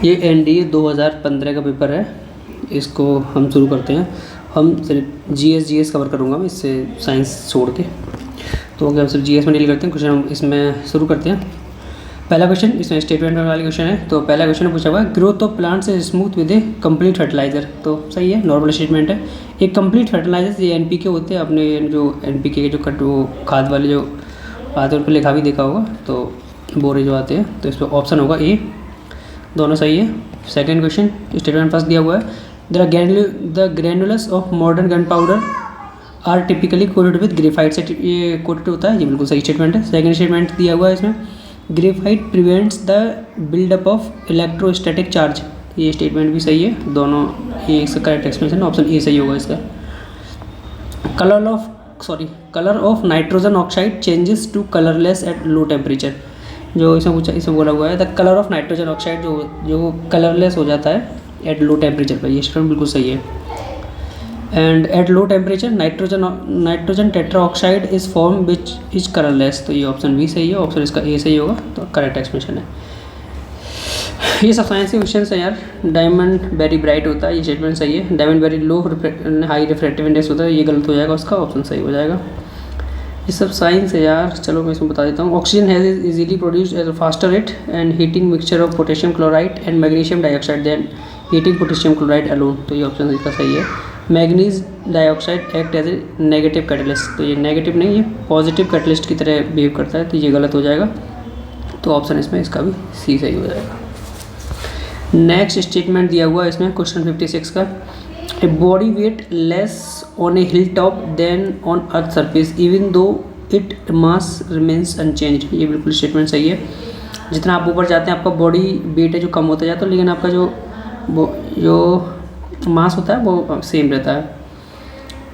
ये एनडीए 2015 का पेपर है। इसको हम शुरू करते हैं। हम सिर्फ जीएस कवर करूँगा मैं, इससे साइंस छोड़ के। तो अगर हम सिर्फ जीएस में डील करते हैं, क्वेश्चन हम इसमें शुरू करते हैं। पहला क्वेश्चन इसमें स्टेटमेंट वाला क्वेश्चन है। तो पहला क्वेश्चन पूछा हुआ है, growth of plants is smooth with a complete fertilizer. तो सही है, नॉर्मल स्टेटमेंट है। एक कंप्लीट फर्टिलाइजर ये एनपीके होते हैं। आपने जो एनपीके के जो वो खाद वाले जो आते हैं उन पर लिखा भी देखा होगा, तो बोरे जो आते हैं। तो इस पर ऑप्शन होगा ए, दोनों सही है। सेकेंड क्वेश्चन स्टेटमेंट फर्स्ट दिया हुआ है, the granules of modern gunpowder are typically coated with graphite से ये कोटेड होता है। ये बिल्कुल सही स्टेटमेंट है। सेकेंड स्टेटमेंट दिया हुआ है इसमें, graphite prevents the buildup of electrostatic charge. ये स्टेटमेंट भी सही है, दोनों ये इसका करेक्ट एक्सप्लेनेशन ऑप्शन ए सही होगा इसका। Colour of nitrogen oxide changes to colourless at low temperature. जो इसमें बोला हुआ है, the colour of nitrogen oxide जो कलरलेस हो जाता है एट लो टेम्परेचर पर। ये स्टेटमेंट बिल्कुल सही है। And eight low temperature nitrogen tetra oxide is form which is colourless. तो ये ऑप्शन भी सही है, ऑप्शन इसका ए सही होगा। तो करेक्ट एक्सप्लेनेशन है। ये सब साइंस के क्वेश्चन है यार। डायमंड वेरी ब्राइट होता है, ये स्टेटमेंट सही है। Diamond very low high refractive index होता है, ये गलत हो जाएगा, उसका ऑप्शन सही हो जाएगा। ये सब साइंस है यार। चलो मैं इसमें बता देता हूँ। Oxygen has easily produced at faster rate and heating mixture of potassium chloride and magnesium dioxide then heating potassium chloride alone. तो ये ऑप्शन इसका सही है। Manganese dioxide act as a negative catalyst. तो ये नेगेटिव नहीं, ये पॉजिटिव कैटलिस्ट की तरह बिहेव करता है, तो ये गलत हो जाएगा। तो ऑप्शन इसमें इसका भी सी सही हो जाएगा। नेक्स्ट स्टेटमेंट दिया हुआ है इसमें क्वेश्चन 56 का, a body weight less on a hill top then on earth surface even though it mass remains unchange. ये बिल्कुल स्टेटमेंट सही है। जितना आप ऊपर जाते हैं आपका बॉडी वेट है जो कम होता जाता है, लेकिन आपका जो मास होता है वो सेम रहता है।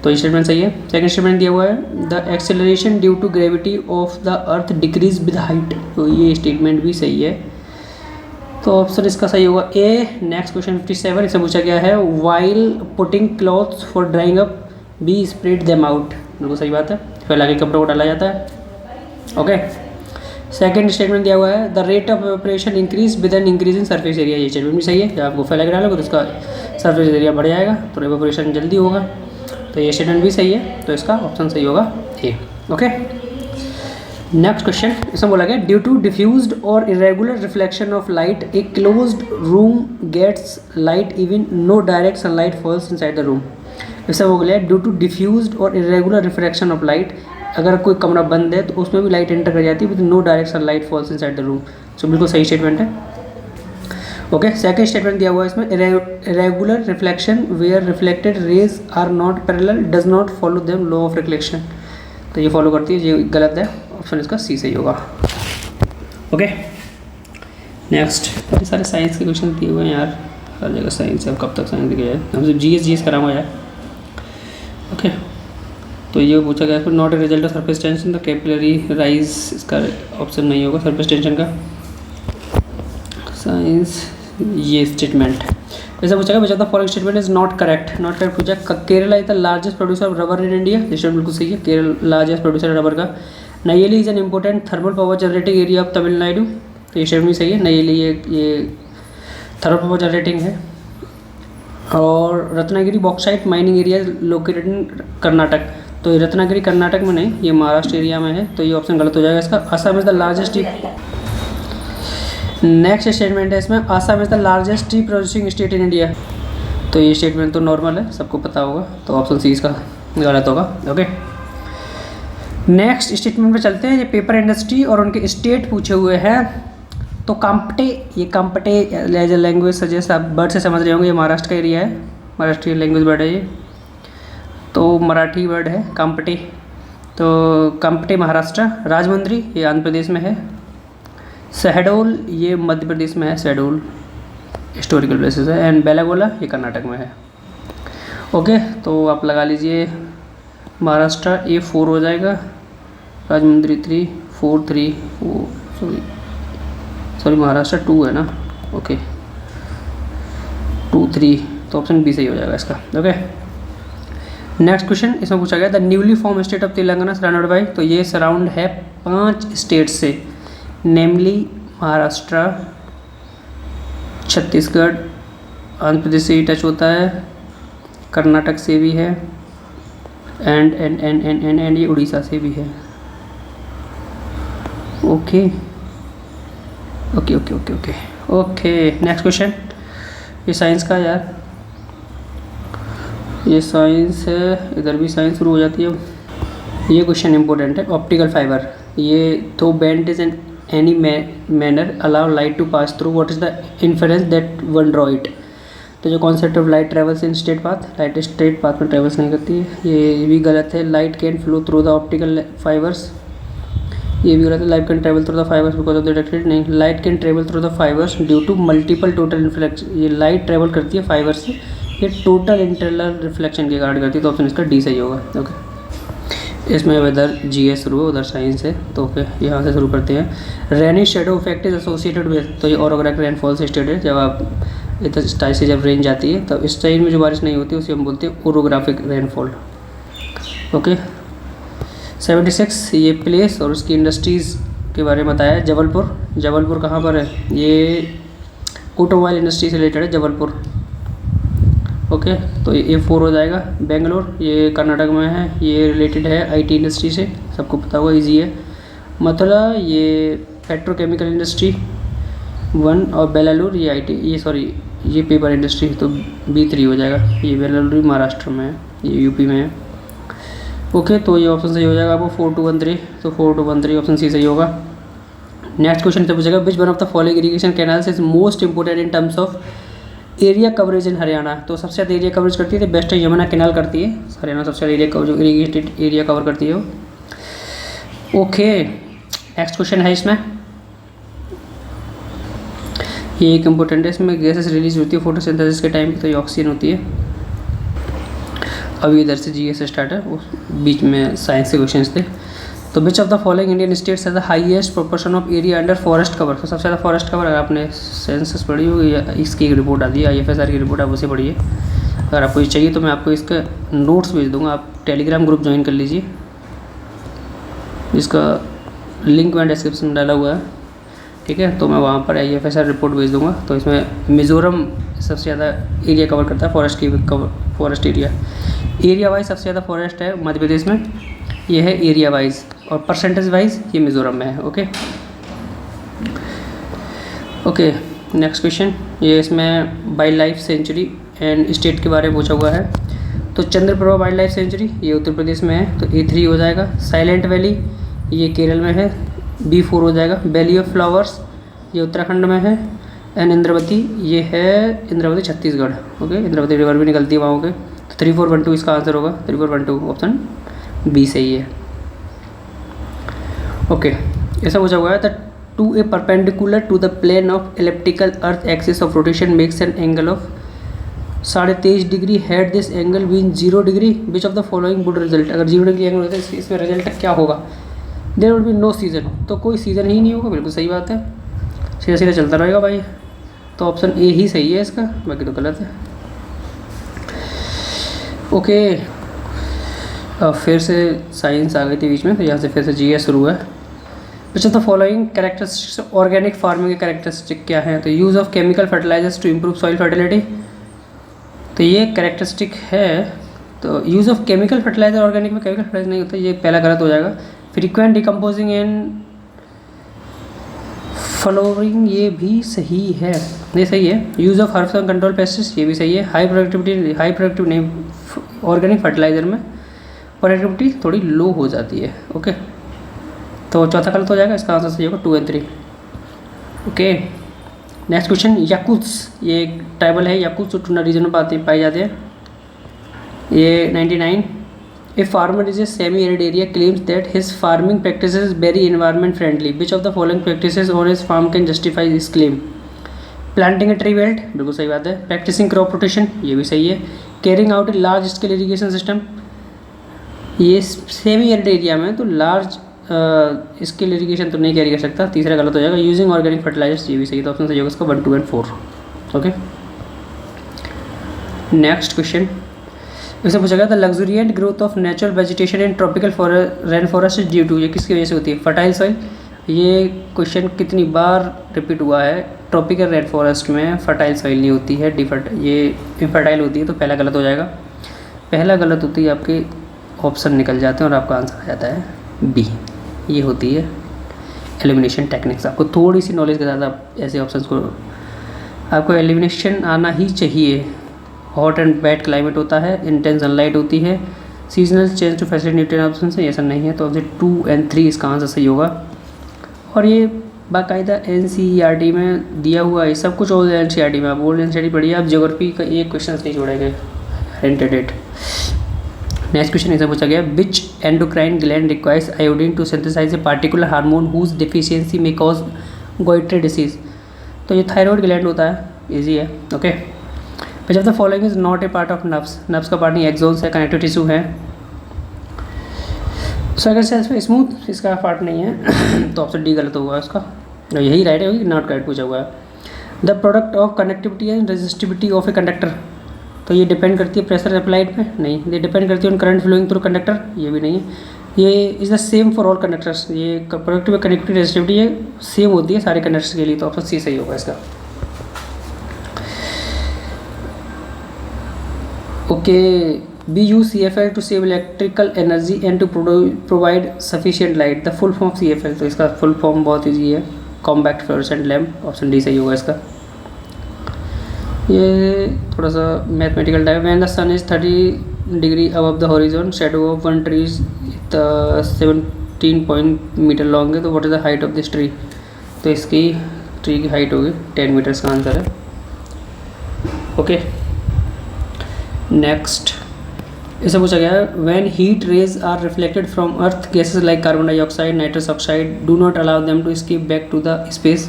तो ये स्टेटमेंट सही है। सेकंड स्टेटमेंट दिया हुआ है, the acceleration due to gravity of the earth decreases with height. तो ये स्टेटमेंट भी सही है। तो ऑप्शन इसका सही होगा ए। नेक्स्ट क्वेश्चन 57 इससे पूछा गया है, while putting clothes for drawing up be spread them out. बिल्कुल सही बात है, फैला के कपड़ों को डाला जाता है। ओके। सेकंड स्टेटमेंट दिया हुआ है, the rate of evaporation increase with an increase in surface area. ये स्टेटमेंट भी सही है। जब आपको फैला के डालोगे तो इसका सरफेस एरिया बढ़ जाएगा, तो एवोपरेशन जल्दी होगा। तो ये स्टेटमेंट भी सही है, तो इसका ऑप्शन सही होगा ए। ओके। नेक्स्ट क्वेश्चन इसमें बोला गया, ड्यू टू डिफ्यूज्ड और irregular reflection of light a closed room gets light even no direct sunlight falls inside the room. इससे हो गया ड्यू टू डिफ्यूज्ड और इरेगुलर रिफ्लेक्शन ऑफ लाइट, अगर कोई कमरा बंद है तो उसमें भी लाइट एंटर कर जाती है with no direct sunlight falls inside the room. तो बिल्कुल सही स्टेटमेंट है। ओके। सेकंड स्टेटमेंट दिया हुआ है इसमें, irregular reflection where reflected rays are not parallel does not follow them law of reflection. तो ये फॉलो करती है, ये गलत है, ऑप्शन इसका सी सही होगा। ओके। नेक्स्ट काफ़ी सारे साइंस के क्वेश्चन दिए हुए हैं यार, हर जगह साइंस है, अब कब तक साइंस दिया जाए। हम सिर्फ जीएस कराऊंगा यार। ओके। तो ये पूछा गया फिर, not a result of surface tension the capillary rise. इसका ऑप्शन नहीं होगा सरफेस टेंशन का। साइंस ये स्टेटमेंट ऐसा पूछा गया, the following statement is not correct. Not correct पूछा, Kerala is the largest producer of rubber in India. ये स्टेटमेंट बिल्कुल सही है, केरला लार्जेस्ट प्रोड्यूसर रबर का। Neyveli is an important thermal power generating area of Tamil Nadu. तो ये स्टेटमेंट सही है, नयेली ये थर्मल पावर जनरेटिंग है। और Ratnagiri bauxite mining area located in Karnataka. तो ये रत्नागिरी कर्नाटक में नहीं, ये महाराष्ट्र एरिया में है। तो ये ऑप्शन गलत हो जाएगा इसका। Assam is the largest T. Next statement है इसमें, Assam is the largest T producing state in India. तो ये स्टेटमेंट तो नॉर्मल है, सबको पता होगा, तो ऑप्शन सी इसका गलत होगा। ओके। नेक्स्ट स्टेटमेंट पे चलते हैं। ये पेपर इंडस्ट्री और उनके स्टेट पूछे हुए हैं। तो काम्पटे, ये काम्पटे एज ए लैंग्वेज सजेस्ट आप बर्ड से समझ रहे होंगे, ये महाराष्ट्र का एरिया है, महाराष्ट्रीय लैंग्वेज बर्ड है ये। तो मराठी वर्ड है काम्पटे। तो काम्पटे महाराष्ट्र। राजमुंद्री ये आंध्र प्रदेश में है। शहडोल ये मध्य प्रदेश में है, शहडोल हिस्टोरिकल प्लेसेस है। एंड बेलागोला ये कर्नाटक में है। ओके। तो आप लगा लीजिए महाराष्ट्र ए 4 हो जाएगा, राजमुंद्री 3, 4 3 सॉरी महाराष्ट्र 2 है ना। ओके 2 3, तो ऑप्शन बी सही हो जाएगा इसका। ओके। नेक्स्ट क्वेश्चन इसमें पूछा गया, the newly form state of Telangana surrounded by. तो ये सराउंड है 5 स्टेट से, नेमली महाराष्ट्र, छत्तीसगढ़, आंध्र प्रदेश से ही टच होता है, कर्नाटक से भी है, एंड ये उड़ीसा से भी है। Okay okay okay okay okay okay next question. ये साइंस का यार, ये साइंस है, इधर भी साइंस शुरू हो जाती है। ये क्वेश्चन इंपॉर्टेंट है। ऑप्टिकल फाइबर, ये तो bent is an any manner allow light to pass through, what is the inference that one draw it. तो जो concept of light travels in straight path, light straight path में travels नहीं करती है, ये भी गलत है। Light can flow through the optical fibres, ये भी गलत है। Light can travel through the fibres because of the detected, नहीं। Light can travel through the fibres due to multiple total reflection, ये लाइट ट्रेवल करती है फाइबर से, ये टोटल इंटरनल रिफ्लेक्शन के कारण करती है। तो ऑप्शन इसका डी सही होगा। ओके, इसमें उधर जीएस शुरू है, उधर साइंस है, तो ओके यहाँ से शुरू करते हैं। Rainy shadow effect is associated with, तो ये ऑरोग्राफिक रेनफॉल से स्टेट है। जब आप इस टाइप से जब रेंज आती है, तो इस टाइम में जो बारिश नहीं होती उसे हम बोलते हैं ओरोग्राफिक रेनफॉल। ओके 76, ये प्लेस और उसकी इंडस्ट्रीज़ के बारे में बताया है। जबलपुर, जबलपुर कहाँ पर है, ये ऑटोमोबाइल इंडस्ट्री से रिलेटेड है जबलपुर। ओके, तो ये 4 हो जाएगा। बेंगलोर, ये कर्नाटक में है, ये रिलेटेड है आईटी इंडस्ट्री से, सबको पता होगा, इजी है। मथुरा, ये पेट्रोकेमिकल इंडस्ट्री 1, और बेलालुर ये आईटी, ये सॉरी ये पेपर इंडस्ट्री, तो B3 हो जाएगा। ये बेलालुर महाराष्ट्र में है, ये यूपी में है। ओके, तो ये ऑप्शन सही हो जाएगा आपको 4213, तो 4213 ऑप्शन सी सही होगा। नेक्स्ट क्वेश्चन से पूछेगा, which one of the following irrigation canals is most important in terms of area coverage इन हरियाणा। तो सबसे ज़्यादा एरिया कवरेज करती है तो बेस्ट यमुना कैनाल करती है, हरियाणा सबसे ज़्यादा एरिया जो इरीगेटेड एरिया कवर करती है वो। ओके, नेक्स्ट क्वेश्चन है इसमें, ये एक इम्पोर्टेंट है। इसमें गैसेस रिलीज होती है फोटोसिंथेसिस के टाइम पे, तो ये ऑक्सीजन होती है। अभी इधर से जीएस स्टार्ट है, उस बीच में साइंस के क्वेश्चन थे। तो विच of the following Indian states has the highest proportion of area under forest cover. तो सबसे ज़्यादा फॉरेस्ट कवर, अगर आपने सेंसस पढ़ी होगी या इसकी एक रिपोर्ट आती है IFSR की रिपोर्ट, आप उसे पढ़िए। अगर आपको ये चाहिए तो मैं आपको इसका नोट्स भेज दूँगा, आप टेलीग्राम ग्रुप ज्वाइन कर लीजिए, इसका लिंक मैं डिस्क्रिप्शन में डाला हुआ है, ठीक है। तो मैं वहाँ पर IFSR रिपोर्ट भेज दूँगा। तो इसमें मिज़ोरम सबसे ज़्यादा एरिया कवर करता है, फॉरेस्ट एरिया वाइज सबसे ज़्यादा फॉरेस्ट है मध्य प्रदेश में, ये है एरिया वाइज, और परसेंटेज वाइज ये मिज़ोरम में है। ओके ओके नेक्स्ट क्वेश्चन, ये इसमें wild life sanctuary and state के बारे में पूछा हुआ है। तो चंद्रप्रभा वाइल्ड लाइफ सेंचुरी ये उत्तर प्रदेश में है, तो A3 हो जाएगा। साइलेंट वैली ये केरल में है, B4 हो जाएगा। वैली ऑफ फ्लावर्स ये उत्तराखंड में है। एंड इंद्रावती ये है, इंद्रावती छत्तीसगढ़। ओके, इंद्रावती रिवर भी निकलती है वहाँ के। तो 3412 इसका आंसर होगा, 3412 ऑप्शन B सही है। ओके, ऐसा पूछा हुआ है the to a perpendicular to the plane of elliptical earth axis of rotation makes an angle of 23.5 degree, had this angle been 0 degree, which of the following would result. अगर 0 degree angle होता है इसमें result क्या होगा, there will be no season, तो कोई season ही नहीं होगा। बिल्कुल सही बात है, सीधा सीधा चलता रहेगा भाई। तो ऑप्शन A ही सही है इसका, बाकी तो गलत है। ओके, फिर से साइंस आ गई थी बीच में, तो यहाँ से फिर से GS शुरू है। Which of the following characteristics organic farming के कैरेक्टरिस्टिक क्या हैं। तो use of chemical fertilisers to improve soil fertility, तो ये कैरेक्टरिस्टिक है। तो use of chemical fertiliser, organic में केमिकल फर्टिलाइजर नहीं होता, ये पहला गलत हो जाएगा। फ्रीक्वेंट डिकम्पोजिंग एंड फ्लोरिंग ये भी सही है, ये सही है। Use of herbs and control pests ये भी सही है। हाई प्रोडक्टिविटी नहीं, ऑर्गेनिक फर्टिलाइजर में प्रोडक्टिविटी थोड़ी लो हो जाती है। ओके, तो चौथा गलत हो जाएगा, इसका आंसर सही होगा 2 और 3। ओके, नेक्स्ट क्वेश्चन, याकुत्स ये एक ट्राइबल है, याकुत्स टूना रीजन में पाए जाते हैं। ये 99, a farmer is a semi arid area claims that his farming practices very environment friendly, which of the following practices on his farm can justify this claim. Planting a tree belt, बिल्कुल सही बात है। Practising crop rotation ये भी सही है। Carrying out a large scale irrigation system, ये semi arid area में तो लार्ज स्केल इरीगेशन तो नहीं कैरी कर सकता, तीसरा गलत हो जाएगा। यूजिंग ऑर्गेनिक फर्टिलाइजर्स ये भी सही, तो ऑप्शन सही होगा इसका 1, 2 और 4। ओके, नेक्स्ट क्वेश्चन, इससे पूछा गया the luxuriant growth of natural vegetation in tropical rain forest due to, ये किसकी वजह से होती है। फर्टाइल सॉइल, ये क्वेश्चन कितनी बार रिपीट हुआ है? ट्रॉपिकल रेड फॉरेस्ट में फर्टाइल सॉइल नहीं होती है, ये इनफर्टाइल होती है, तो पहला गलत हो जाएगा। पहला गलत होती है, आपके ऑप्शन निकल जाते हैं और आपका आंसर आ जाता है बी। ये होती है एलिमिनेशन टेक्निक्स। आपको थोड़ी सी नॉलेज के साथ आप ऐसे ऑप्शंस को, आपको एलिमिनेशन आना ही चाहिए। हॉट एंड बैड क्लाइमेट होता है, इंटेंस सनलाइट होती है, seasonal change to facility nutrient option से ऐसा नहीं है, तो ऑप्शन 2 और 3 इसका आंसर सही होगा। और ये बाकायदा NCERT में दिया हुआ है सब कुछ, और NCERT में आप ओल्ड NCERT पढ़िए, आप ज्योग्राफी का एक क्वेश्चन नहीं छोड़ेंगे। डेट नेक्स्ट क्वेश्चन ऐसा पूछा गया, which endocrine gland requires iodine to synthesize a particular hormone whose deficiency में कॉज गोइट्रे डिसीज। तो ये थायराइड ग्लैंड होता है, इजी है। Okay, which of the following is not a part of nerves. Nerves का पार्ट नहीं, axons है, connective tissue है। सर्कल सेल्स में स्मूथ इसका पार्ट नहीं है तो ऑप्शन डी गलत होगा इसका, यही राइट है, नॉट राइट पूछा हुआ है। The product of connectivity and resistivity of a conductor, तो ये डिपेंड करती है प्रेशर अप्लाइड पे, नहीं। ये डिपेंड करती है on current flowing through conductor, ये भी नहीं है। ये is the same for all conductors, ये प्रोडक्ट में कनेक्टिविटी रेजिस्टिविटी ये सेम होती है सारे कंडक्टर्स के लिए, तो ऑप्शन सी सही होगा इसका। Okay, we use CFL to save electrical energy and to provide sufficient light. The full form of CFL, तो इसका फुल फॉर्म बहुत ईजी है, compact fluorescent lamp, option D सही होगा इसका। ये थोड़ा सा mathematical type. When the sun is 30 degree above the horizon, shadow of one tree is 17 metre long है, तो what is the height of this tree. तो इसकी ट्री की हाइट होगी 10 मीटर्स का आंसर है। ओके, नेक्स्ट ऐसा पूछा गया है, when heat rays are reflected from earth, gases like carbon dioxide, nitrous oxide do not allow them to escape back to the space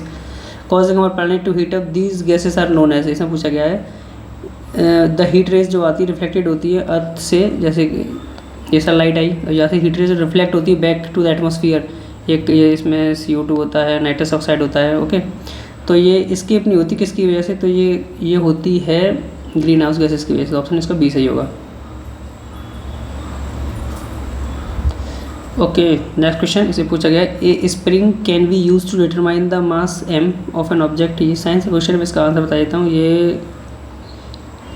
causing our planet to heat up, these gases are known as. इसमें पूछा गया है the heat raise जो आती है reflected होती है अर्थ से, जैसे ये सनलाइट आई और यहाँ से हीट रेज रिफ्लेक्ट होती है बैक टू द एटमॉस्फेयर, एक ये इसमें CO2 होता है, नाइट्रस ऑक्साइड होता है। ओके, तो ये एस्केप नहीं होती किसकी वजह से, तो ये होती है ग्रीन हाउस गैसेज की वजह से, ऑप्शन इसका बी सही होगा। ओके, नेक्स्ट क्वेश्चन इसे पूछा गया, a spring can be use to determine the mass m of an object. ये साइंस क्वेश्चन में इसका आंसर बता देता हूँ। ये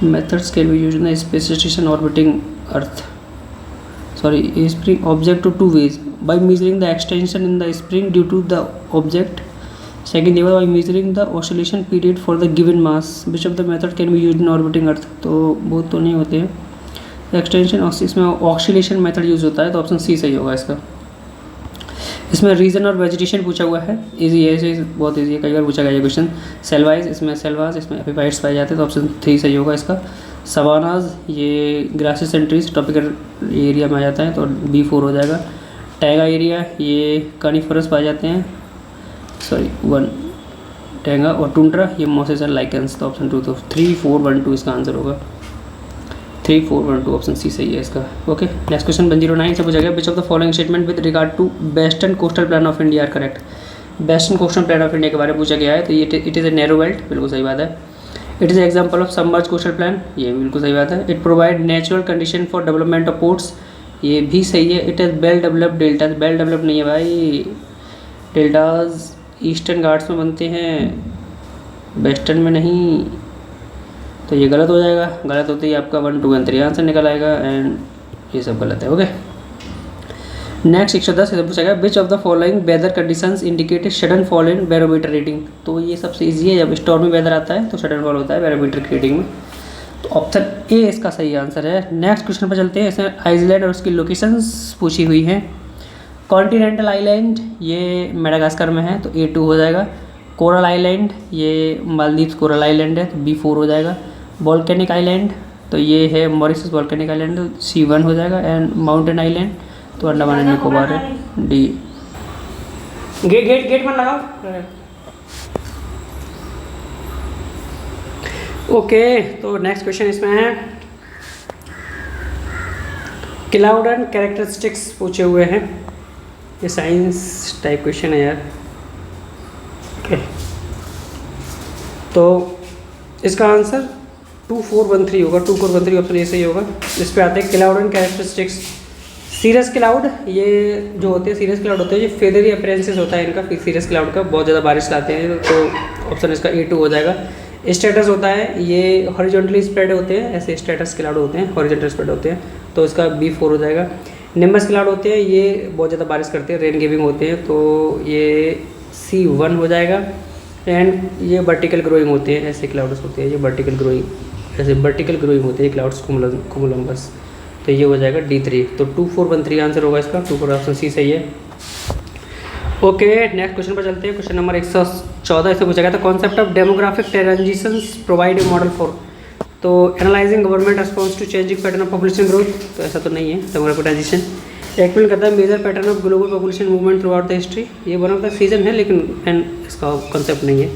methods can be use in the space station orbiting earth, sorry, a spring object to 2 ways, by measuring the extension in the spring due to the object, second by measuring the oscillation period for the given mass, which of the method can be use in orbiting अर्थ। तो बहुत तो नहीं होते हैं extension, इसमें oscillation method use होता है, तो ऑप्शन सी सही होगा इसका। इसमें रीजन और वेजिटेशन पूछा हुआ है, इजी है, इसे बहुत इजी है, कई बार पूछा गया ये क्वेश्चन। सेलवाइज, इसमें सेलवाज, इसमें एपिफाइट्स पाए जाते हैं, तो ऑप्शन 3 सही होगा इसका। सवानाज, ये grasses and trees tropical area में आ जाता है, तो B4 हो जाएगा। टैगा एरिया, ये कॉनिफरस पाए जाते हैं, सॉरी 1 टैगा, और टुंड्रा ये मॉसेस एंड लाइकेंस, तो ऑप्शन 2, तो 3 4 1 2 इसका आंसर होगा। 3 4 1 2 ऑप्शन सी सही है इसका। ओके, नेक्स्ट क्वेश्चन 109 से पूछा गया, which of the following statement with regard to western coastal plan of India are correct. Western coastal plan of India के बारे में पूछा गया है, तो ये it is a narrow belt, बिल्कुल सही बात है। It is example of submerge coastal plan, ये बिल्कुल सही बात है। It provide natural condition for development of ports, ये भी सही है। It is well developed delta, well developed नहीं है भाई, डेल्टाज ईस्टर्न घाट्स में बनते हैं, वेस्टर्न में नहीं, तो ये गलत हो जाएगा। गलत होते ही आपका 1 2 और 3 आंसर निकल आएगा, एंड ये सब गलत है। ओके, नेक्स्ट 110 से पूछा गया, which of the following weather conditions indicated sudden fall in barometer reading. तो ये सबसे ईजी है, जब स्टॉर्मी वेदर आता है तो सडन फॉल होता है बैरोमीटर की रीडिंग में, तो ऑप्शन ए इसका सही आंसर है। नेक्स्ट क्वेश्चन पर चलते हैं, इसमें आइसलैंड और उसकी लोकेशंस पूछी हुई हैं। कॉन्टिनेंटल आइलैंड ये मेडागास्कर में है, तो A2 हो जाएगा। कोरल आइलैंड, ये मालदीव्स कोरल आइलैंड है, तो B4 हो जाएगा। वॉल्केनिक आइलैंड, तो ये है मॉरिशस वॉल्केनिक आइलैंड, तो C1 हो जाएगा। एंड माउंटेन आइलैंड, तो अंडमान एंड निकोबार है, डी। गेट पर लगाओ। ओके, तो नेक्स्ट क्वेश्चन इसमें है, क्लाउड एंड कैरेक्टरिस्टिक्स पूछे हुए हैं, ये साइंस टाइप क्वेश्चन है यार। ओके, तो इसका आंसर 2413 होगा, 2413 ऑप्शन ए सही होगा। इस पे आते हैं cloud and characteristics, cirrus cloud, ये जो होते हैं सीरस क्लाउड होते हैं, ये फेदरी अपीयरेंसेस होता है इनका सीरस क्लाउड का, बहुत ज़्यादा बारिश लाते हैं, तो ऑप्शन इसका A2 हो जाएगा। स्टेटस होता है, ये हॉरिजॉन्टली स्प्रेड होते हैं, ऐसे स्टेटस क्लाउड होते हैं, हॉरिजॉन्टल स्प्रेड होते हैं, तो इसका B4 हो जाएगा। निम्बस क्लाउड होते हैं, ये बहुत ज़्यादा बारिश करते हैं, रेन गिविंग होते हैं, तो ये C1 हो जाएगा। एंड ये वर्टिकल ग्रोइंग होते हैं, ऐसे क्लाउड्स होते हैं, ये वर्टिकल ग्रोइंग, ऐसे वर्टिकल ग्रोइंग होते हैं क्लाउड्स कुमुलम्बस, तो ये हो जाएगा D3। तो 2413 आंसर होगा इसका, 24 ऑप्शन C सही है। ओके, नेक्स्ट क्वेश्चन पर चलते हैं। क्वेश्चन नंबर 114 इससे पूछा गया था, concept of demographic transitions provide a model for, तो analysing government response to changing pattern of population growth, तो ऐसा तो नहीं है डेमोग्राफिक ट्रांजिशन। एक्सप्लेन करता है major pattern of global population movement throughout the history, ये वन ऑफ द सीजन है लेकिन एंड इसका कॉन्सेप्ट नहीं है।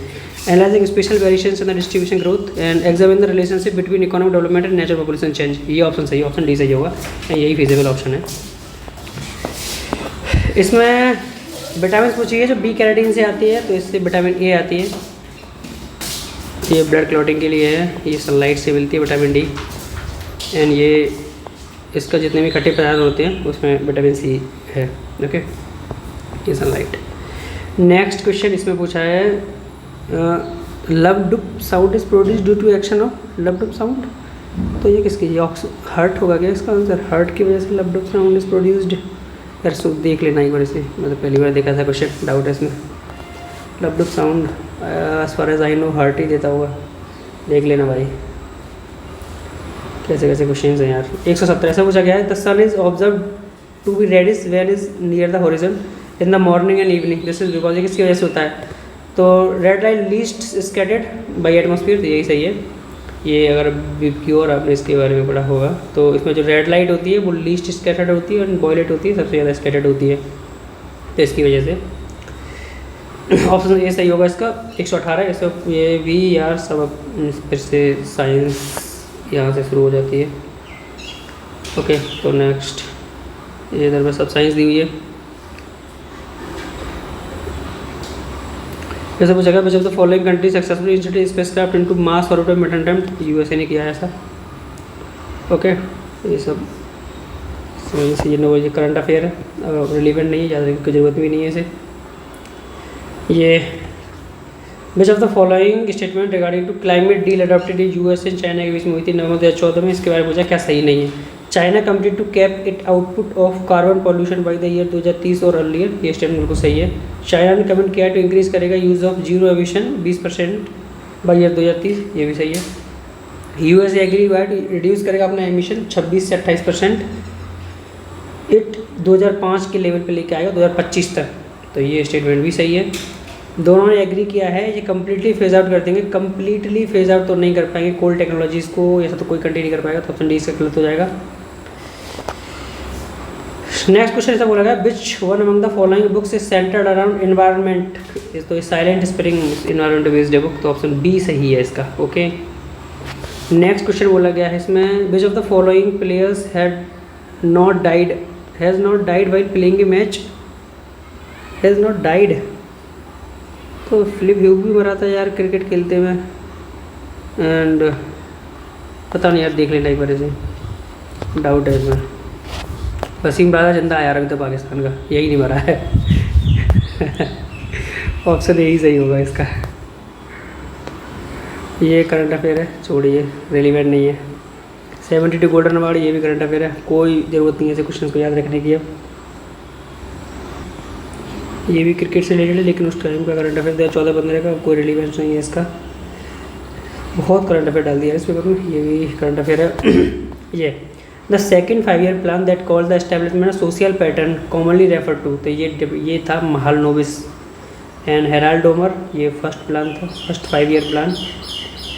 Analysing special variations in the distribution growth and examine the relationship between economic development and natural population change, ये option सही है, option D सही होगा, यही फिजिबल ऑप्शन है। इसमें विटामिन पूछी है जो बी कैरोटीन से आती है, तो इससे विटामिन ए आती है, ये ब्लड क्लॉटिंग के लिए है, ये सनलाइट से मिलती है विटामिन डी, एंड ये इसका जितने भी खट्टे पदार्थ होते हैं उसमें विटामिन सी है। ओके, ये सनलाइट। नेक्स्ट क्वेश्चन इसमें पूछा है lub dub sound is produce due to action of lub dub sound, तो ये किसकी, ये हार्ट होगा क्या इसका आंसर, हार्ट की वजह से लवडुप साउंड इज प्रोड्यूस्ड। यार सो देख लेना एक बार इसे, मतलब पहली बार देखा था क्वेश्चन, डाउट है इसमें। Lub dub sound as far as I know heart ही देता होगा, देख लेना भाई, कैसे कैसे क्वेश्चन हैं यार। 117 ऐसा पूछा गया है, the sun is observe to be reddish when is near the horizon in the morning and evening, this is because, ये किसकी वजह से होता है, तो red light least scattered by atmosphere, तो यही सही है। ये अगर प्योर आपने इसके बारे में पढ़ा होगा, तो इसमें जो रेड लाइट होती है वो लीस्ट स्कैटर्ड होती है, और वॉयलेट होती है सबसे ज़्यादा स्कैटर्ड होती है, तो इसकी वजह से ऑप्शन ए सही होगा इसका। 118 इसका, ये भी यार सब फिर से साइंस यहाँ से शुरू हो जाती है। ओके, तो नेक्स्ट ये इधर में सब साइंस दी हुई है। जैसे पूछा विच of the following country successfully institute spacecraft into mass orbit mission attempt, USA ने किया है ऐसा। ओके, ये सब ये करंट अफेयर है, रिलीवेंट नहीं है, ज़्यादा की जरूरत भी नहीं है इसे। ये which of the following statement regarding to climate deal adopted USA China के बीच में हुई थी नवंबर 2014 में, इसके बारे में पूछा क्या सही नहीं है। China committed to cap it output of carbon pollution by the year 2030 और अर्लियर, ये स्टेटमेंट बिल्कुल सही है। चाइना ने कमिट किया टू इंक्रीज करेगा use of zero emission 20% by year 2030, ये भी सही है। यूएसए एग्री रिड्यूस करेगा अपना एमिशन 26 से 28%, इट 2005 के लेवल पे लेके आएगा 2025 तक, तो ये स्टेटमेंट भी सही है। दोनों ने एग्री किया है ये कम्प्लीटली फेज आउट कर देंगे, कम्प्लीटली फेज आउट तो नहीं कर पाएंगे कोल टेक्नोलॉजीज़ को, ऐसा तो कोई कंट्री नहीं कर पाएगा, तो ऑप्शन डी इसका गलत हो जाएगा। नेक्स्ट क्वेश्चन ऐसा बोला गया which one among the following books is centred around environment, तो silent spring environment based book, तो ऑप्शन बी सही है इसका। ओके, नेक्स्ट क्वेश्चन बोला गया है इसमें विच of the following players has not died while playing a match, has not died, तो फिलिप ह्यूग भी मरा था यार क्रिकेट खेलते हुए, एंड पता नहीं यार, देख लेना एक बार इसे, डाउट है इसमें। वसीम राजा जिंदा है यार अभी तो पाकिस्तान का, यही नहीं मरा है ऑप्शन यही सही होगा इसका। ये करंट अफेयर है, छोड़िए, रेलिवेंट नहीं है। 72 गोल्डन अवार्ड, ये भी करंट अफेयर है, कोई ज़रूरत नहीं है ऐसे क्वेश्चन को याद रखने की। अब ये भी क्रिकेट से रिलेटेड है लेकिन उस टाइम का करंट अफेयर 2014-15 का, कोई रिलीवेंस नहीं है इसका, बहुत करंट अफेयर डाल दिया है इस पेपर में, ये भी करंट अफेयर है। ये the second 5-year plan that call the establishment social pattern commonly refer to, तो ये था महालनोबिस एंड हेराल्ड डोमर, ये फर्स्ट प्लान था, फर्स्ट 5-year प्लान,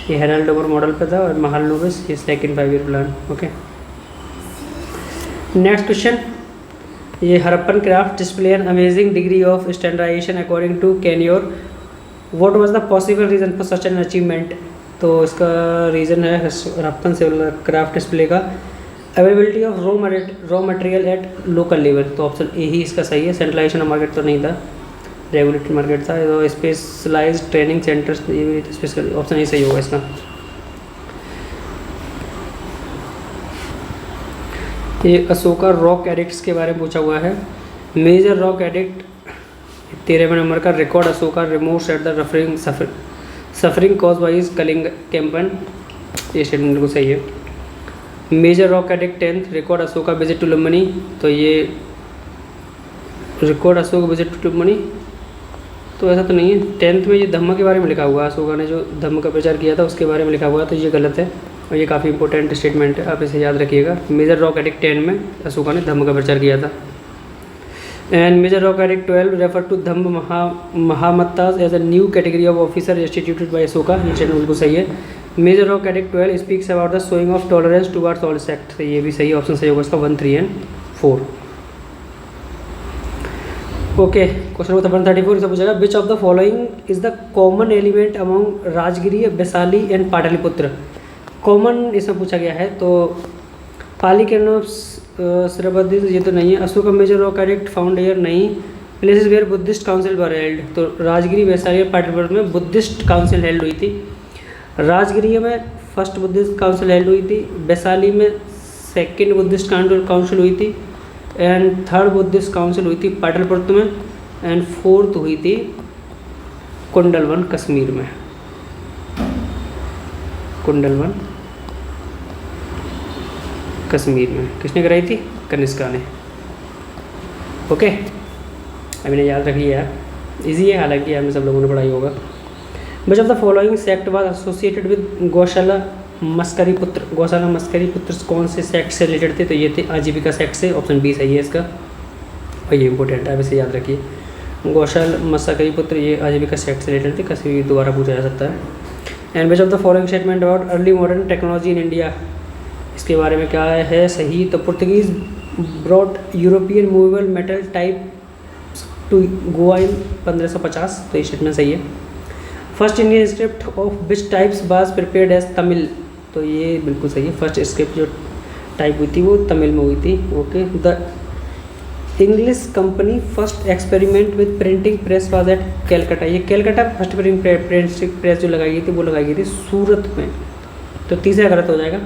ये हेराल्ड डोमर मॉडल पे था, और महालनोबिस ये second 5-year plan. Okay, next question, ये Harappan craft display an amazing degree of standardisation according to Kenoyer, what was the possible reason for such an achievement, तो इसका reason है Harappan civil craft display का availability of raw material at local level, तो option A ही इसका सही है। Centralisation market तो नहीं था, रेगुलेटेड मार्केट था, तो स्पेशलाइज्ड ट्रेनिंग सेंटर्स, ये भी स्पेशल, ऑप्शन ए सही होगा इसका। ये अशोका रॉक एडिक्ट्स के बारे में पूछा हुआ है। मेजर रॉक एडिक्ट 13वें नंबर का, record Ashoka removes at the suffering cause by his Kalinga campaign, ये स्टेटमेंट बिल्कुल सही है। Major rock edict 10th, record Ashoka visit to Lumbini, तो ये record Ashok visit to Lumbini तो ऐसा तो नहीं है। 10th में ये धम्म के बारे में लिखा हुआ है, अशोका ने जो धम्म का प्रचार किया था उसके बारे में लिखा हुआ है, तो ये गलत है और ये काफ़ी इंपॉर्टेंट स्टेटमेंट है, आप इसे याद रखिएगा। मेजर रॉक एडिक्ट 10 में अशोका ने धम्म का प्रचार किया था। And major rock edict 12 refer to Dhamma Mahamattas as a new category of officer instituted by Ashoka, ये स्टेटमेंट बिल्कुल सही है। Major rock edict 12 speaks about the showing of tolerance towards all sect, तो ये भी सही ऑप्शन सही होगा इसका 1, 3 एंड 4। ओके, क्वेश्चन नंबर 134 से पूछेगा विच of the following is the common element among Rajagiri, Vaishali and Pataliputra. Common इसमें पूछा गया है, तो पाली के श्रबद्दी ये तो नहीं है। Ashoka major rock edict found year नहीं। Places where Buddhist council were held, तो राजगिरी, वैशाली और पाटलिपुत्र में बुद्धिस्ट काउंसिल हेल्ड हुई थी। राजगिरी में फर्स्ट बुद्धिस्ट काउंसिल हेल्ड हुई थी, वैशाली में सेकेंड बुद्धिस्ट काउंसिल हुई थी, एंड थर्ड बुद्धिस्ट काउंसिल हुई थी पाटलिपुत्र में, एंड फोर्थ हुई थी कुंडलवन कश्मीर में। कुंडलवन कश्मीर में किसने कराई थी? कनिष्का ने। ओके, अभी ने याद रखिए यार, इजी है, हालांकि आपने सब लोगों ने पढ़ाई होगा। विच of the following sect was associated with गौशाला मस्करी पुत्र। गौशाला मस्करी पुत्र कौन से सेक्ट से रिलेटेड थे? तो ये थे आजीविका सेक्ट से, ऑप्शन बी सही है इसका, और ये इंपॉर्टेंट है, इसे याद रखिए। गौशाला मस्करी पुत्र ये आजीविका सेक्ट से रिलेटेड थे, कभी भी दोबारा पूछा जा सकता है। And which of the following statement about early modern technology in India, इसके बारे में क्या है सही? तो Portuguese brought European movable metal type to Goa in 1550, तो ये स्टेटमेंट सही है। First Indian script of which types was prepared as Tamil, तो ये बिल्कुल सही है। फर्स्ट स्क्रिप्ट जो टाइप हुई थी वो तमिल में हुई थी। Okay, the English company first experiment with printing press was at Calcutta, ये कैलकाटा फर्स्ट प्रिंटिंग प्रेस जो लगाई गई थी वो लगाई गई थी सूरत में, तो तीसरा गलत हो जाएगा।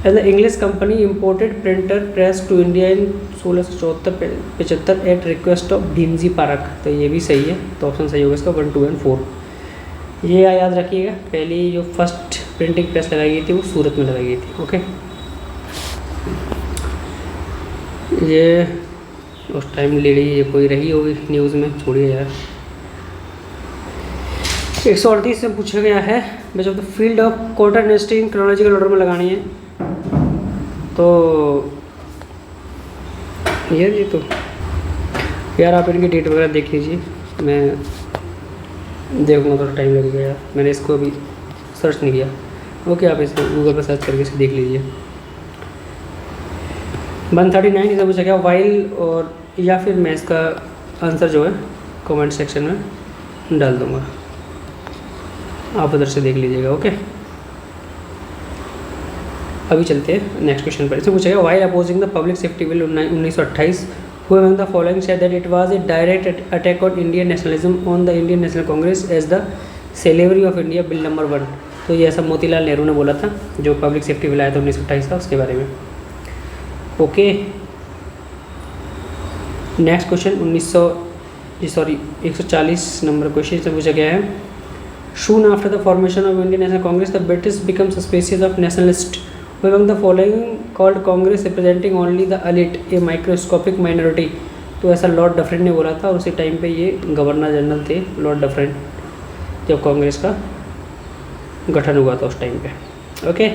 As the English company imported printer press to India in 1674-75 at request of Bhimji Parakh, तो ये भी सही है, तो ऑप्शन सही होगा इसका 1, 2 एंड 4। ये याद रखिएगा, पहली जो फर्स्ट प्रिंटिंग प्रेस लगाई गई थी वो सूरत में लगाई गई थी। ओके, ये उस टाइम लेडी ये कोई रही होगी न्यूज़ में, छोड़िए यार। 138 से पूछा गया है which of the field of cotton industry in chronological order में लगानी है, तो ये तो यार आप इनकी डेट वगैरह देख लीजिए, मैं देखूँगा, थोड़ा टाइम लगेगा यार, मैंने इसको अभी सर्च नहीं किया। ओके, आप इसे गूगल पर सर्च करके इसे देख लीजिए। 139 इसे पूछा गया वाइल, और या फिर मैं इसका आंसर जो है कमेंट सेक्शन में डाल दूँगा, आप उधर से देख लीजिएगा। ओके, अभी चलते हैं नेक्स्ट क्वेश्चन पर। इसमें पूछा गया while opposing the public safety bill 1928 who among the following said that it was a direct attack on Indian nationalism on the Indian National Congress as the slavery of India bill number 1, तो ये ऐसा मोतीलाल नेहरू ने बोला था, जो public safety bill आया था 1928 का, उसके बारे में। Okay, next question 140 number question से पूछा गया है Soon after the formation of Indian National Congress, the British became suspicious of nationalists who among the following called Congress representing only the elite, a microscopic minority, तो ऐसा Lord Dufferin ने बोला था, और उसी टाइम पे ये गवर्नर जनरल थे लॉर्ड डफरिन, जब कांग्रेस का गठन हुआ था उस टाइम पे। ओके,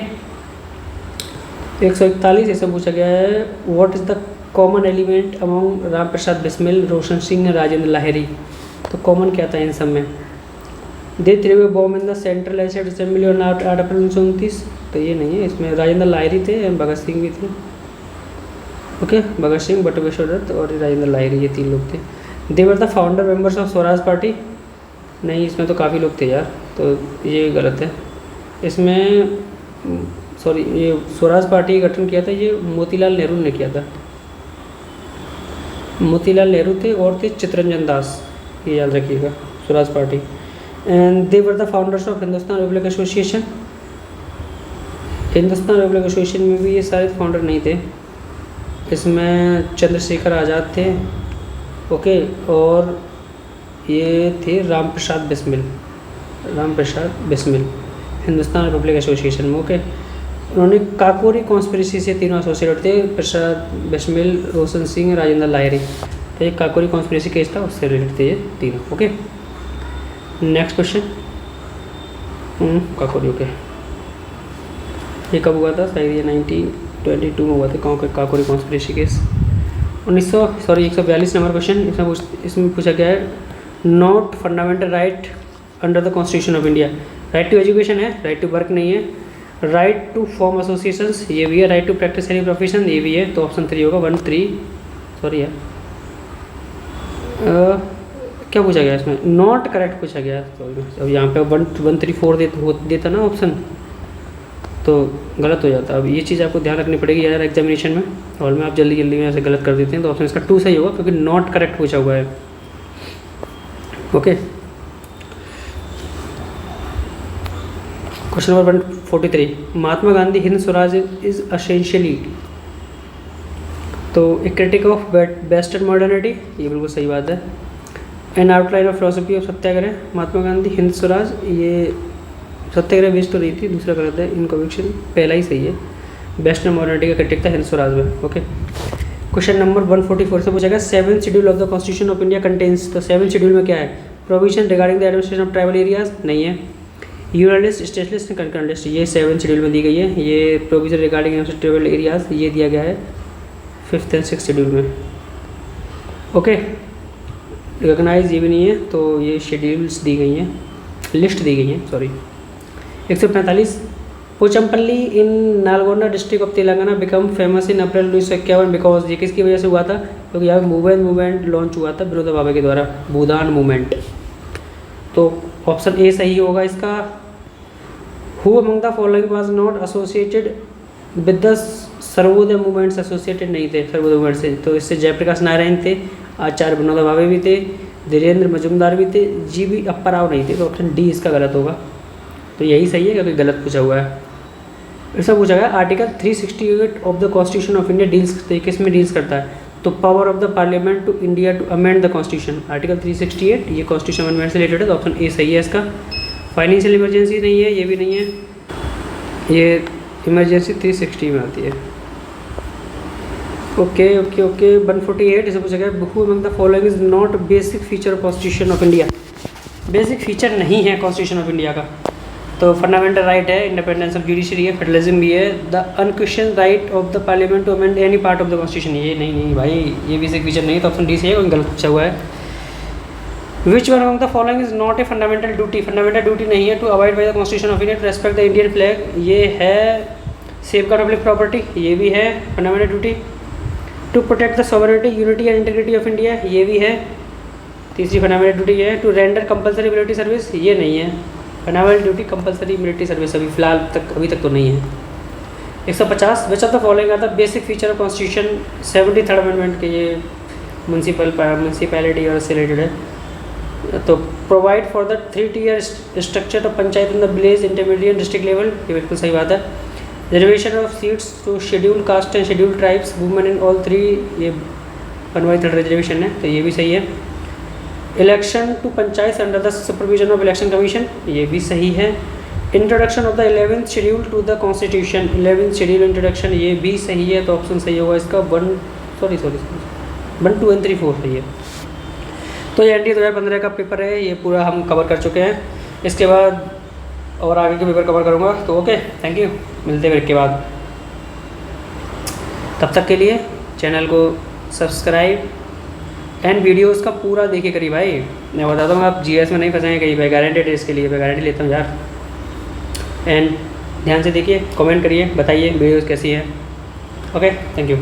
141 ऐसा पूछा गया है what is the common element among Ram Prasad Bismil, Roshan Singh, Rajendra Lahiri, तो कॉमन क्या था इन सब में? They threw bomb in the central Asia assembly on 8 April 1929, तो ये नहीं है, इसमें राजेंद्र लाहिरी थे, भगत सिंह भी थे। ओके, भगत सिंह, बटुकेश्वर दत्त और राजेंद्र लाहिरी, ये 3 लोग थे। They were the founder members of Swaraj party, नहीं, इसमें तो काफ़ी लोग थे यार, तो ये गलत है। इसमें सॉरी, ये स्वराज पार्टी का गठन किया था ये मोतीलाल नेहरू ने किया था, मोतीलाल नेहरू थे और थे चित्तरंजन दास, ये याद रखिएगा, Swaraj party. And they were the founders of Hindustan Republic association, Hindustan Republic association में भी ये सारे फाउंडर नहीं थे, इसमें चंद्रशेखर आज़ाद थे, ओके, और ये थे राम प्रसाद बिस्मिल हिंदुस्तान रिपब्लिक एसोसिएशन में, ओके। उन्होंने काकोरी कॉन्स्पिरेसी से तीनों एसोसिएटेड थे, प्रसाद बिस्मिल, रोशन सिंह, राजेंद्र लाहिरी। तो ये काकोरी कॉन्स्पिरेसी केस था, उससे रिलेटेड थे ये तीनों, okay. Next question, Kakori, okay. ये कब हुआ था? शायद ये 1922 में हुआ था Kakori conspiracy case. 142 number question, इसमें पूछा गया है not fundamental right under the constitution of India. Right to education है, राइट टू वर्क नहीं है, राइट टू फॉर्म एसोसिएशंस ये भी है, right to practise any profession ये भी है। तो ऑप्शन 3 होगा, 1 3, सॉरी यार, क्या पूछा गया इसमें? नॉट करेक्ट पूछा गया। सॉरी, अब यहाँ पे 1 3 4 देता ना ऑप्शन, तो गलत हो जाता। अब ये चीज़ आपको ध्यान रखनी पड़ेगी यार एग्जामिनेशन में, और में आप जल्दी में ऐसे गलत कर देते हैं। तो ऑप्शन इसका 2 सही होगा, क्योंकि नॉट करेक्ट पूछा हुआ है, okay. Question number 143, Mahatma Gandhi Hind Swaraj is essentially, तो a critique of western modernity, ये बिल्कुल सही बात है। An outline of philosophy of satyagraha, Mahatma Gandhi Hind Swaraj, ये सत्याग्रह बेस्ड तो नहीं थी, दूसरा गलत है। इन कन्विक्शन पहला ही सही है, वेस्टर्न मॉडर्निटी का क्रिटिक था हिंद स्वराज में, ओके। क्वेश्चन नंबर 144 से पूछा गया 7th schedule of the constitution of India contains, तो 7th शेड्यूल में क्या है? Provision regarding the administration of tribal areas, नहीं है। यूनियलिस्ट, स्टेटलिस्ट एंड कंकरेंट लिस्ट, ये 7th शेड्यूल में दी गई है। ये प्रोविजन रिगार्डिंग ट्राइबल एरियाज ये दिया गया है 5th एंड 6th शेड्यूल में, ओके। रिकॉग्नाइज ये भी नहीं है, तो ये शेड्यूल्स दी गई हैं, लिस्ट दी गई हैं, sorry. 145, Pochampally in Nalgonda district of Telangana become famous in April 1951 because, ये किसकी वजह से हुआ था? क्योंकि यहाँ मूवमेंट लॉन्च हुआ था विनोबा भावे के द्वारा, भूदान मूवमेंट। तो ऑप्शन ए सही होगा इसका। Who among the following was not associated with the Sarvodaya movements, associated नहीं थे सर्वोदय मूवमेंट से, तो इससे जयप्रकाश नारायण थे, आचार्य विनोबा भावे भी थे, धीरेन्द्र मजुमदार भी थे, जी.बी. अप्पाराव नहीं थे। तो ऑप्शन डी इसका गलत होगा, तो यही सही है, क्योंकि गलत पूछा हुआ है। इसमें पूछा गया article 368 of the constitution of India deals, किस में डील्स करता है? तो power of the parliament to India to amend the constitution, article 368 ये कॉन्स्टिट्यूशन अमेंडमेंट से रिलेटेड है, तो ऑप्शन ए सही है इसका। फाइनेंशियल इमरजेंसी नहीं है, ये भी नहीं है, ये इमरजेंसी 360 में आती है, ओके ओके ओके। 148 इसे पूछा गया who among the following is not basic feature of constitution of India, basic feature नहीं है कॉन्स्टिट्यूशन ऑफ इंडिया का। तो फंडामेंटल राइट है, इंडिपेंडेंस ऑफ जुडिशरी है, फेडरलिज्म भी है, the unquestion right of the parliament to amend any part of the constitution, ये नहीं भाई, ये बेसिक फीचर नहीं, तो ऑप्शन डी से है, गलत पूछा हुआ है। Which one among the following is not a fundamental duty, fundamental duty नहीं है to avoid by the constitution of India to respect the Indian flag, ये है। सेफगार्ड पब्लिक प्रॉपर्टी, ये भी है fundamental duty. To protect the sovereignty, unity and integrity of India, ये भी है, तीसरी फंडामेंटल ड्यूटी है। To render compulsory military service, ये नहीं है, fundamental duty compulsory military service अभी फिलहाल तक अभी तक तो नहीं है। 150, which of the following are the basic feature of constitution 73rd amendment के, ये म्यूनसिपैलिटी और से रिलेटेड है। तो provide for the 3-tier structure of panchayat in the village intermediate district level, ये बिल्कुल सही बात है। Reservation of seats to schedule caste and schedule tribes women in all 3, ये 1/3 रिजर्वेशन है, तो ये भी सही है। Election to panchayat under the supervision of election commission, ये भी सही है। Introduction of the 11th schedule to the constitution, 11th schedule introduction, ये भी सही है, तो ऑप्शन सही होगा इसका 1 2 and 3 4 सही है। तो ये NDA 2015 का पेपर है, ये पूरा हम कवर कर चुके हैं। इसके बाद और आगे के पेपर कवर करूँगा, तो ओके, थैंक यू, मिलते हैं ब्रेक के बाद। तब तक के लिए चैनल को सब्सक्राइब एंड वीडियोस का पूरा देखे करिए भाई, मैं बताता हूँ आप GS में नहीं फंसाएंगे कहीं पे, गारंटेड है इसके लिए, मैं गारंटी लेता हूँ यार। एंड ध्यान से देखिए, कमेंट करिए, बताइए वीडियोस कैसी है, ओके, थैंक यू।